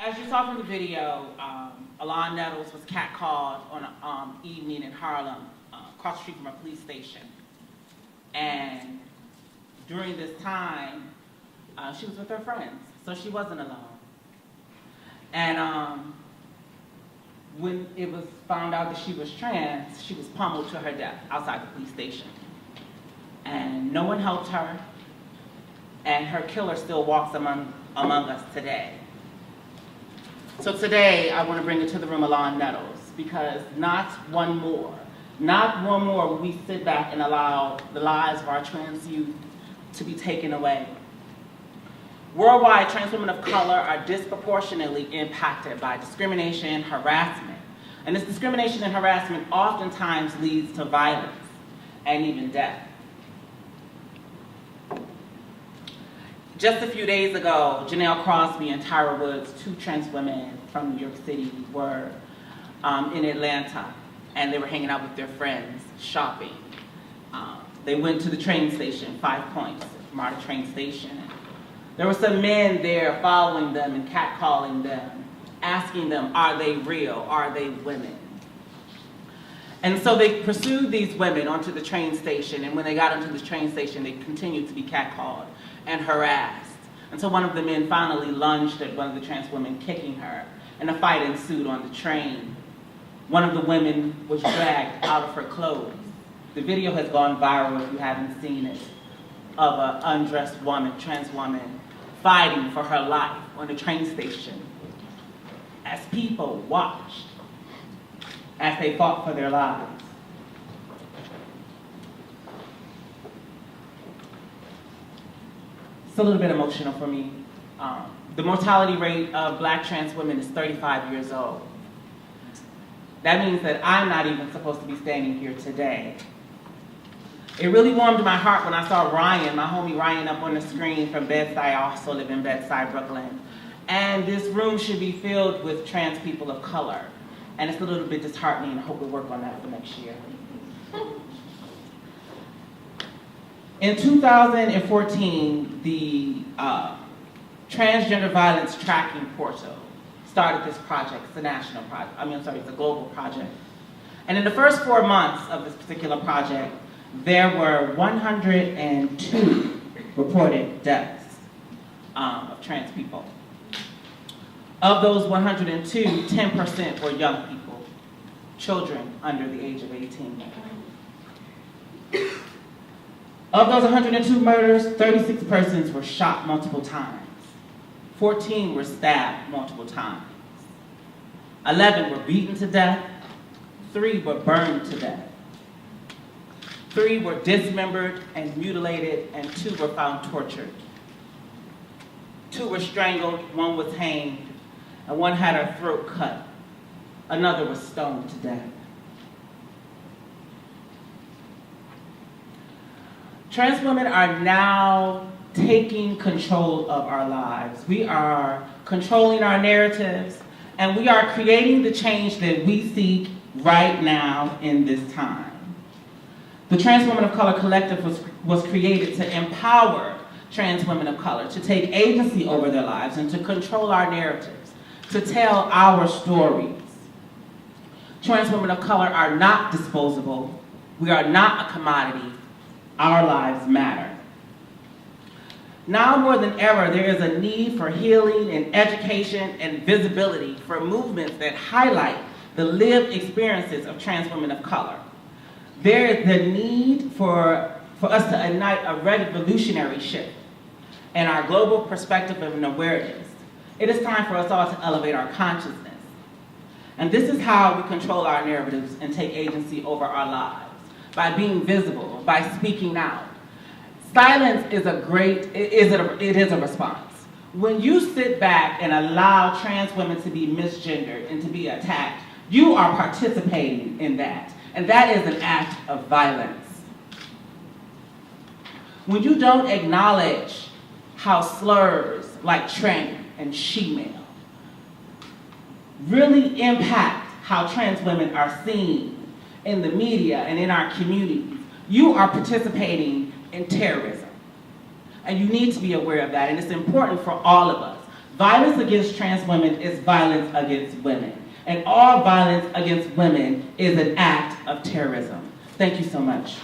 As you saw from the video, Alon Nettles was catcalled on an evening in Harlem, across the street from a police station. And during this time, she was with her friends, so she wasn't alone. And when it was found out that she was trans, she was pummeled to her death outside the police station. And no one helped her, and her killer still walks among us today. So today, I want to bring into the room Alon Nettles, because not one more will we sit back and allow the lives of our trans youth to be taken away. Worldwide, trans women of color are disproportionately impacted by discrimination, harassment. And this discrimination and harassment oftentimes leads to violence and even death. Just a few days ago, Janelle Crosby and Tyra Woods, two trans women from New York City, were in Atlanta, and they were hanging out with their friends, shopping. They went to the train station, 5 Points, MARTA train station. There were some men there following them and catcalling them, asking them, are they real? Are they women? And so they pursued these women onto the train station, and when they got onto the train station, they continued to be catcalled and harassed, until one of the men finally lunged at one of the trans women, kicking her, and a fight ensued on the train. One of the women was dragged out of her clothes. The video has gone viral, if you haven't seen it, of an undressed woman, trans woman, fighting for her life on the train station as people watched as they fought for their lives. It's a little bit emotional for me. The mortality rate of Black trans women is 35 years old. That means that I'm not even supposed to be standing here today. It really warmed my heart when I saw Ryan, my homie Ryan, up on the screen from Bed-Stuy. I also live in Bed-Stuy, Brooklyn. And this room should be filled with trans people of color. And it's a little bit disheartening, and I hope we work on that for next year. In 2014, the Transgender Violence Tracking Portal started this project. It's a national project. It's a global project. And in the first 4 months of this particular project, there were 102 reported deaths of trans people. Of those 102, 10% were young people, children under the age of 18. Of those 102 murders, 36 persons were shot multiple times. 14 were stabbed multiple times. 11 were beaten to death. 3 were burned to death. 3 were dismembered and mutilated, and 2 were found tortured. 2 were strangled, 1 was hanged, and 1 had her throat cut. Another was stoned to death. Trans women are now taking control of our lives. We are controlling our narratives, and we are creating the change that we seek right now in this time. The Trans Women of Color Collective was created to empower trans women of color to take agency over their lives and to control our narratives, to tell our stories. Trans women of color are not disposable. We are not a commodity. Our lives matter. Now more than ever, there is a need for healing and education and visibility for movements that highlight the lived experiences of trans women of color. There is the need for us to ignite a revolutionary shift in our global perspective and awareness. It is time for us all to elevate our consciousness. And this is how we control our narratives and take agency over our lives, by being visible, by speaking out. Silence is it is a response. When you sit back and allow trans women to be misgendered and to be attacked, you are participating in that. And that is an act of violence. When you don't acknowledge how slurs like trank and she-male really impact how trans women are seen in the media and in our communities, you are participating in terrorism. And you need to be aware of that, and it's important for all of us. Violence against trans women is violence against women. And all violence against women is an act of terrorism. Thank you so much.